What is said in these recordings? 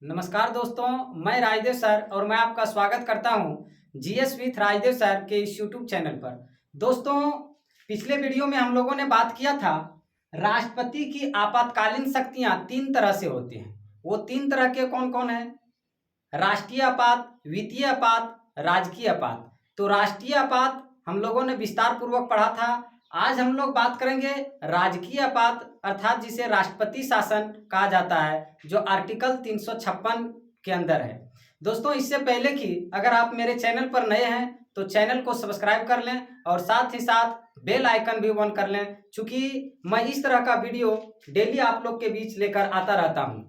नमस्कार दोस्तों, मैं राजदेव सर और मैं आपका स्वागत करता हूं जीएस विथ राजदेव सर के इस यूट्यूब चैनल पर। दोस्तों, पिछले वीडियो में हम लोगों ने बात किया था राष्ट्रपति की आपातकालीन शक्तियां तीन तरह से होती हैं। वो तीन तरह के कौन कौन है? राष्ट्रीय आपात, वित्तीय आपात, राजकीय आपात। तो राष्ट्रीय आपात हम लोगों ने विस्तार पूर्वक पढ़ा था। आज हम लोग बात करेंगे राजकीय आपात, अर्थात जिसे राष्ट्रपति शासन कहा जाता है, जो आर्टिकल 356 के अंदर है। दोस्तों, इससे पहले कि अगर आप मेरे चैनल पर नए हैं तो चैनल को सब्सक्राइब कर लें और साथ ही साथ बेल आइकन भी ऑन कर लें, क्योंकि मैं इस तरह का वीडियो डेली आप लोग के बीच लेकर आता रहता हूं।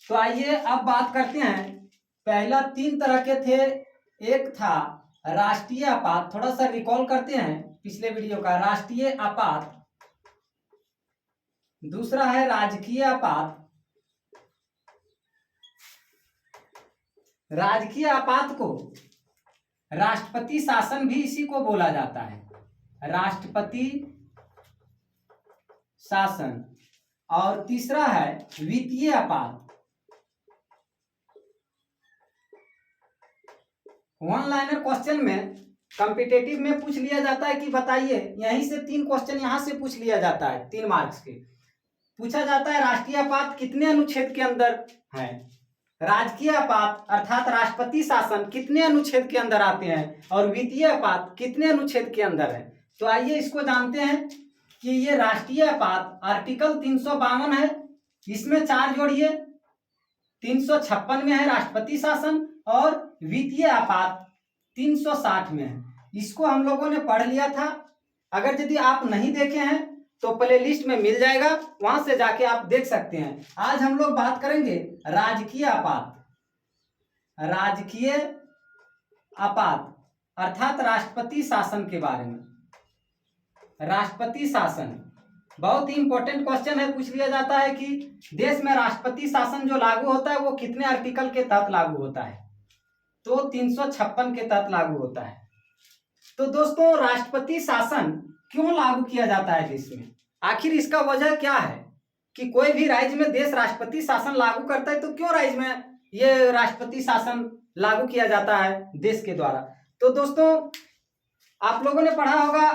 तो आइए अब बात करते हैं। पहला तीन तरह के थे। एक था राष्ट्रीय आपात, थोड़ा सा रिकॉल करते हैं पिछले वीडियो का। राष्ट्रीय आपात। दूसरा है राजकीय आपात। राजकीय आपात को राष्ट्रपति शासन भी इसी को बोला जाता है, राष्ट्रपति शासन। और तीसरा है वित्तीय आपात। वन लाइनर क्वेश्चन में कॉम्पिटेटिव में पूछ लिया जाता है कि बताइए, यहीं से तीन क्वेश्चन यहां से पूछ लिया जाता है, 3 मार्क्स के। पूछा जाता है राष्ट्रीय आपात कितने अनुच्छेद के अंदर है, राजकीय आपात अर्थात राष्ट्रपति शासन कितने अनुच्छेद के अंदर आते हैं, और वित्तीय आपात कितने अनुच्छेद के अंदर है। तो आइए इसको जानते हैं कि ये राष्ट्रीय आपात आर्टिकल 352 है, इसमें 4 जोड़िए। 356 में है राष्ट्रपति शासन, और वित्तीय आपात 360 में है। इसको हम लोगों ने पढ़ लिया था। अगर यदि आप नहीं देखे हैं तो प्ले लिस्ट में मिल जाएगा, वहां से जाके आप देख सकते हैं। आज हम लोग बात करेंगे राजकीय आपात। राजकीय आपात अर्थात राष्ट्रपति शासन के बारे में। राष्ट्रपति शासन बहुत ही इंपॉर्टेंट क्वेश्चन है। पूछ लिया जाता है कि देश में राष्ट्रपति शासन जो लागू होता है वो कितने आर्टिकल के तहत लागू होता है, तो 356 के तहत लागू होता है। तो दोस्तों, राष्ट्रपति शासन क्यों लागू किया जाता है देश में? आखिर इसका वजह क्या है कि कोई भी राज्य में देश राष्ट्रपति शासन लागू करता है, तो क्यों राज्य में ये राष्ट्रपति शासन लागू किया जाता है देश के द्वारा? तो दोस्तों, आप लोगों ने पढ़ा होगा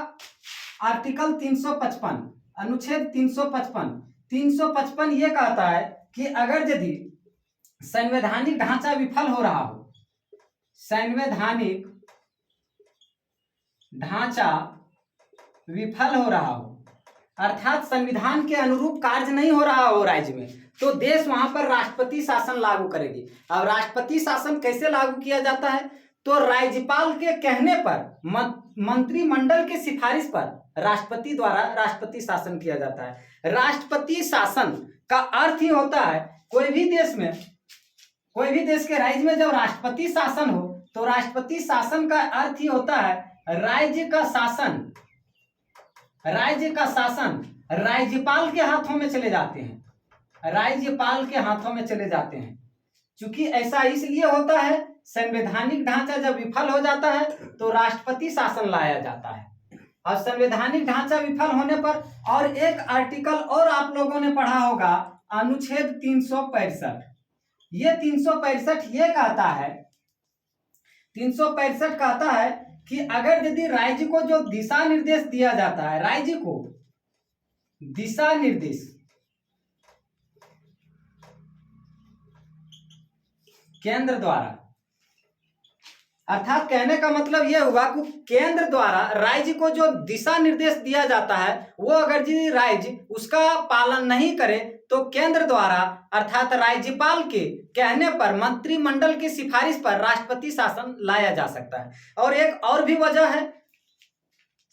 आर्टिकल 355, अनुच्छेद 355। 355 ये कहता है कि अगर यदि संवैधानिक ढांचा विफल हो रहा हो, संवैधानिक ढांचा विफल हो रहा हो, अर्थात संविधान के अनुरूप कार्य नहीं हो रहा हो राज्य में, तो देश वहां पर राष्ट्रपति शासन लागू करेगी। अब राष्ट्रपति शासन कैसे लागू किया जाता है? तो राज्यपाल के कहने पर, मंत्रिमंडल के सिफारिश पर राष्ट्रपति द्वारा राष्ट्रपति शासन किया जाता है। राष्ट्रपति शासन का अर्थ ही होता है, कोई भी देश में, कोई भी देश के राज्य में जब राष्ट्रपति शासन हो तो राष्ट्रपति शासन का अर्थ ही होता है राज्य का शासन। राज्य का शासन राज्यपाल के हाथों में चले जाते हैं, राज्यपाल के हाथों में चले जाते हैं। क्योंकि ऐसा इसलिए होता है, संवैधानिक ढांचा जब विफल हो जाता है तो राष्ट्रपति शासन लाया जाता है। और संवैधानिक ढांचा विफल होने पर और एक आर्टिकल और आप लोगों ने पढ़ा होगा, अनुच्छेद 365। ये 365 ये कहता है, 365 कहता है कि अगर यदि राज्य को जो दिशा निर्देश दिया जाता है, राज्य को दिशा निर्देश केंद्र द्वारा, अर्थात कहने का मतलब यह हुआ कि केंद्र द्वारा राज्य को जो दिशा निर्देश दिया जाता है, वो अगर यदि राज्य उसका पालन नहीं करे तो केंद्र द्वारा अर्थात राज्यपाल के कहने पर, मंत्रिमंडल की सिफारिश पर राष्ट्रपति शासन लाया जा सकता है। और एक और भी वजह है,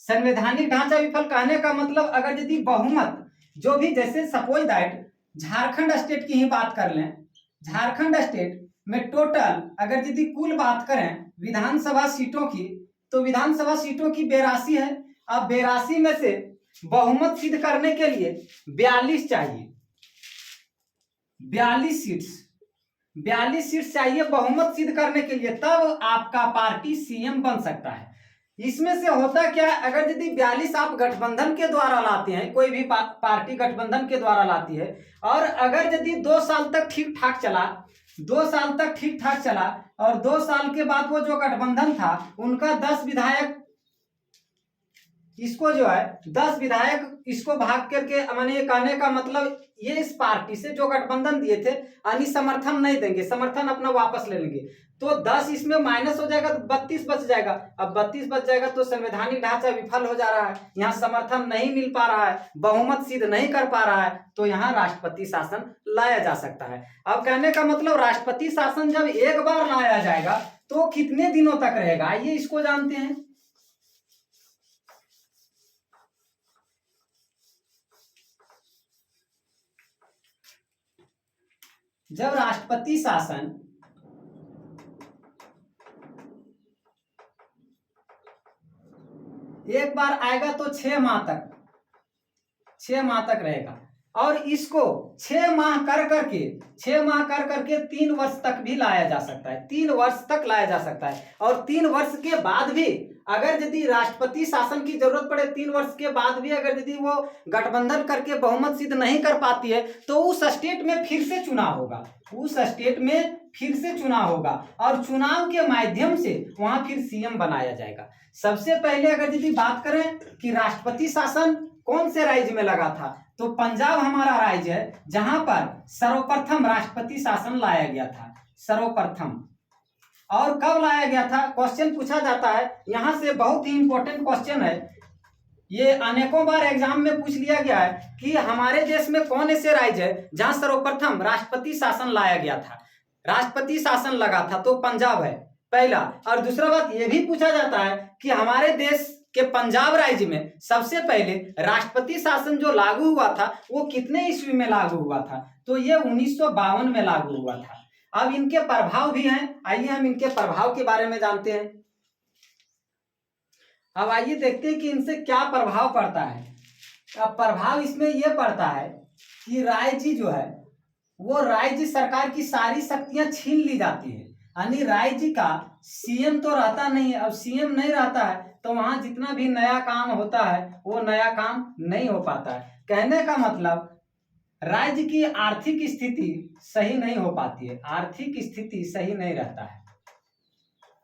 संवैधानिक ढांचा विफल कहने का मतलब अगर यदि बहुमत जो भी, जैसे सपोज दैट झारखंड स्टेट की ही बात कर लें, झारखंड स्टेट में टोटल अगर यदि कुल बात करें विधानसभा सीटों की, तो विधानसभा सीटों की 82 है। अब 82 में से बहुमत सिद्ध करने के लिए 42 चाहिए, 42 सीट्स चाहिए बहुमत सिद्ध करने के लिए, तब आपका पार्टी सीएम बन सकता है। इसमें से होता क्या, अगर यदि 42 आप गठबंधन के द्वारा लाते हैं, कोई भी पार्टी गठबंधन के द्वारा लाती है, और अगर यदि 2 साल तक ठीक ठाक चला, 2 साल तक ठीक ठाक चला, और 2 साल के बाद वो जो गठबंधन था उनका 10 विधायक, इसको जो है 10 विधायक इसको भाग करके, मैंने कहने का मतलब ये इस पार्टी से जो गठबंधन दिए थे यानी समर्थन नहीं देंगे, समर्थन अपना वापस ले लेंगे, तो 10 इसमें माइनस हो जाएगा तो 32 बच जाएगा। अब 32 बच जाएगा तो संवैधानिक ढांचा विफल हो जा रहा है, यहाँ समर्थन नहीं मिल पा रहा है, बहुमत सिद्ध नहीं कर पा रहा है, तो यहाँ राष्ट्रपति शासन लाया जा सकता है। अब कहने का मतलब राष्ट्रपति शासन जब एक बार लाया जाएगा तो कितने दिनों तक रहेगा, आइए इसको जानते हैं। जब राष्ट्रपति शासन एक बार आएगा तो 6 माह तक, 6 माह तक रहेगा, और इसको 6 माह कर करके 6 माह कर करके 3 वर्ष तक भी लाया जा सकता है, 3 वर्ष तक लाया जा सकता है। और 3 वर्ष के बाद भी अगर यदि राष्ट्रपति शासन की जरूरत पड़े, 3 वर्ष के बाद भी अगर यदि वो गठबंधन करके बहुमत सिद्ध नहीं कर पाती है, तो उस स्टेट में फिर से चुनाव होगा, उस स्टेट में फिर से चुनाव होगा, और चुनाव के माध्यम से वहां फिर सीएम बनाया जाएगा। सबसे पहले अगर यदि बात करें कि राष्ट्रपति शासन कौन से राज्य में लगा था, तो पंजाब हमारा राज्य है जहां पर सर्वप्रथम राष्ट्रपति शासन लाया गया था, सर्वप्रथम। और कब लाया गया था, क्वेश्चन पूछा जाता है, यहां से बहुत ही इंपॉर्टेंट क्वेश्चन है, ये अनेकों बार एग्जाम में पूछ लिया गया है कि हमारे देश में कौन ऐसे राज्य है जहां सर्वप्रथम राष्ट्रपति शासन लाया गया था, राष्ट्रपति शासन लगा था, तो पंजाब है पहला। और दूसरा बात ये भी पूछा जाता है कि हमारे देश के पंजाब राज्य में सबसे पहले राष्ट्रपति शासन जो लागू हुआ था वो कितने ईस्वी में लागू हुआ था, तो ये 1952 में लागू हुआ था। अब इनके प्रभाव भी हैं, आइए हम इनके प्रभाव के बारे में जानते हैं। अब आइए देखते हैं कि इनसे क्या प्रभाव पड़ता है। अब प्रभाव इसमें यह पड़ता है कि राज्य जो है वो राज्य सरकार की सारी शक्तियां छीन ली जाती है, यानी राज्य का सीएम तो रहता नहीं है। अब सीएम नहीं रहता है तो वहां जितना भी नया काम होता है वो नया काम नहीं हो पाता है। कहने का मतलब राज्य की आर्थिक स्थिति सही नहीं हो पाती है, आर्थिक स्थिति सही नहीं रहता है,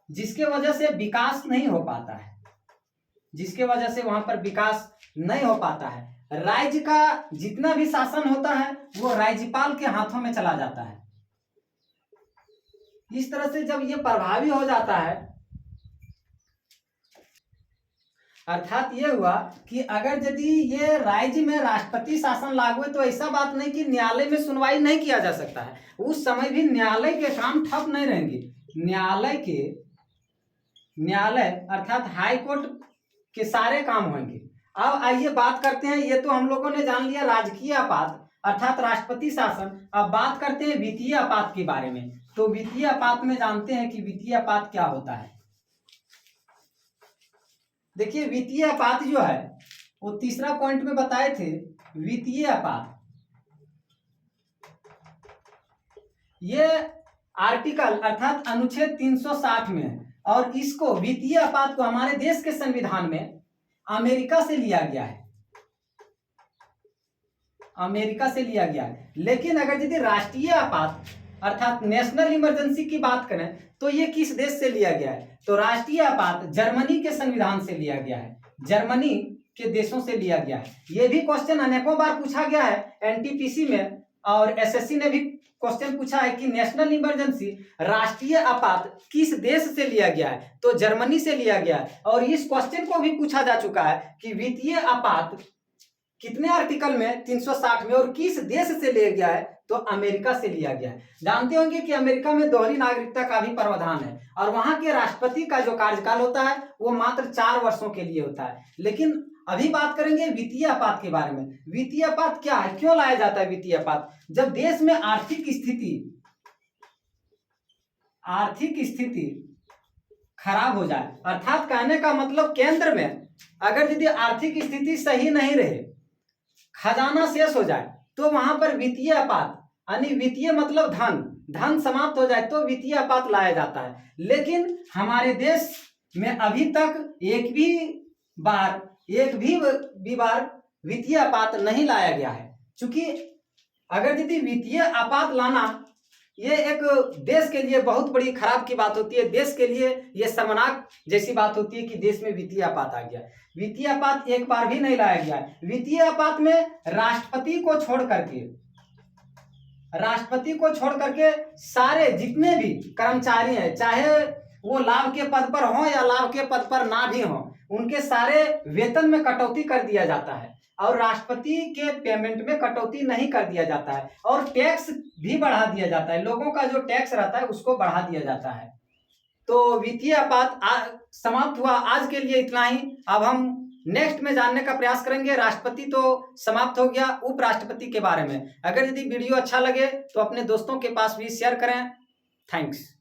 जिसके वजह से विकास नहीं हो पाता है, जिसके वजह से वहां पर विकास नहीं हो पाता है। राज्य का जितना भी शासन होता है वो राज्यपाल के हाथों में चला जाता है। इस तरह से जब ये प्रभावी हो जाता है, अर्थात ये हुआ कि अगर यदि ये राज्य में राष्ट्रपति शासन लागू है तो ऐसा बात नहीं कि न्यायालय में सुनवाई नहीं किया जा सकता है, उस समय भी न्यायालय के काम ठप नहीं रहेंगे। न्यायालय अर्थात हाई कोर्ट के सारे काम होंगे। अब आइए बात करते हैं, ये तो हम लोगों ने जान लिया राजकीय आपात अर्थात राष्ट्रपति शासन। अब बात करते हैं वित्तीय आपात के बारे में। तो वित्तीय आपात में जानते हैं कि वित्तीय आपात क्या होता है। देखिए वित्तीय आपात जो है वो तीसरा पॉइंट में बताए थे। वित्तीय आपात ये आर्टिकल अर्थात अनुच्छेद 360 में है, और इसको वित्तीय आपात को हमारे देश के संविधान में अमेरिका से लिया गया है, अमेरिका से लिया गया है। लेकिन अगर यदि राष्ट्रीय आपात अर्थात नेशनल इमरजेंसी की बात करें तो ये किस देश से लिया गया है, तो राष्ट्रीय आपात जर्मनी के संविधान से लिया गया है, जर्मनी के देशों से लिया गया है। ये भी क्वेश्चन अनेकों बार पूछा गया है एनटीपीसी में, और एसएससी ने भी क्वेश्चन पूछा है कि नेशनल इमरजेंसी राष्ट्रीय आपात किस देश से लिया गया है, तो जर्मनी से लिया गया है। और इस क्वेश्चन को भी पूछा जा चुका है कि वित्तीय आपात कितने आर्टिकल में 360 में और किस देश से लिया गया है, तो अमेरिका से लिया गया है। जानते होंगे कि अमेरिका में दोहरी नागरिकता का भी प्रावधान है, और वहां के राष्ट्रपति का जो कार्यकाल होता है वो मात्र 4 वर्षों के लिए होता है। लेकिन अभी बात करेंगे वित्तीय आपात के बारे में। वित्तीय आपात क्या है, क्यों लाया जाता है वित्तीय आपात? जब देश में आर्थिक स्थिति खराब हो जाए, अर्थात कहने का मतलब केंद्र में अगर यदि आर्थिक स्थिति सही नहीं रहे, खजाना शेष हो जाए, तो वहां पर वित्तीय आपात यानी वित्तीय मतलब धन समाप्त हो जाए तो वित्तीय आपात लाया जाता है। लेकिन हमारे देश में अभी तक एक भी बार वित्तीय आपात नहीं लाया गया है। क्योंकि अगर यदि वित्तीय आपात लाना ये एक देश के लिए बहुत बड़ी खराब की बात होती है, देश के लिए ये शर्मनाक जैसी बात होती है कि देश में वित्तीय आपात आ गया। वित्तीय आपात एक बार भी नहीं लाया गया है। वित्तीय आपात में राष्ट्रपति को छोड़ करके सारे जितने भी कर्मचारी हैं, चाहे वो लाभ के पद पर हों या लाभ के पद पर ना भी हों, उनके सारे वेतन में कटौती कर दिया जाता है और राष्ट्रपति के पेमेंट में कटौती नहीं कर दिया जाता है और टैक्स भी बढ़ा दिया जाता है। लोगों का जो टैक्स रहता है उसको बढ़ा दिया जाता है। तो वित्तीय आपात समाप्त हुआ। आज के लिए इतना ही। अब हम नेक्स्ट में जानने का प्रयास करेंगे। राष्ट्रपति तो समाप्त हो गया, उपराष्ट्रपति के बारे में। अगर यदि वीडियो अच्छा लगे तो अपने दोस्तों के पास भी शेयर करें। थैंक्स।